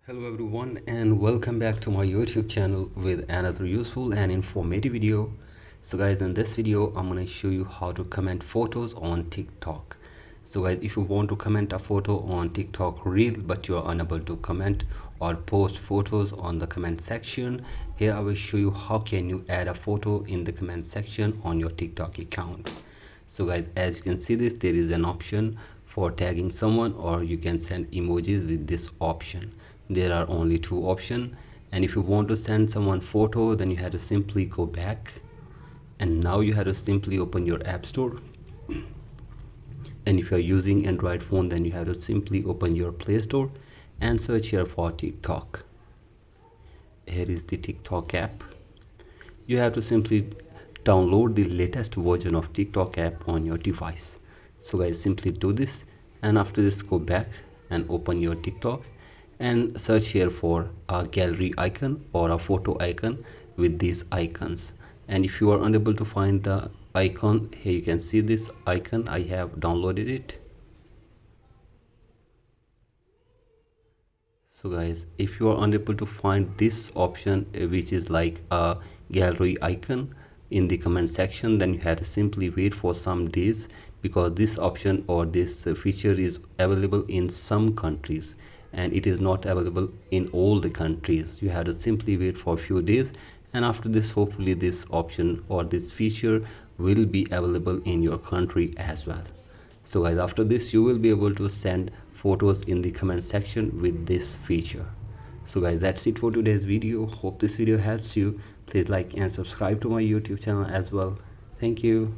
Hello everyone and welcome back to my YouTube channel with another useful and informative video. So guys, in this video I'm going to show you how to comment photos on TikTok. So guys, if you want to comment a photo on TikTok reel but you are unable to comment or post photos on the comment section, here I will show you how can you add a photo in the comment section on your TikTok account. So guys, as you can see this, there is an option for tagging someone, or you can send emojis with this option. There are only two options, and if you want to send someone photo, then you have to simply go back, and now you have to simply open your app store. And if you're using Android phone, then you have to simply open your Play Store and search here for TikTok. Here is the TikTok app. You have to simply download the latest version of TikTok app on your device. So guys, simply do this, and after this go back and open your TikTok and search here for a gallery icon or a photo icon with these icons. And if you are unable to find the icon, here you can see this icon. I have downloaded it. So guys, if you are unable to find this option, which is like a gallery icon in the comment section, then you have to simply wait for some days, because this option or this feature is available in some countries and it is not available in all the countries. You have to simply wait for a few days, and after this hopefully this option or this feature will be available in your country as well. So guys, after this you will be able to send photos in the comment section with this feature. So guys, that's it for today's video. Hope this video helps you. Please like and subscribe to my YouTube channel as well. Thank you.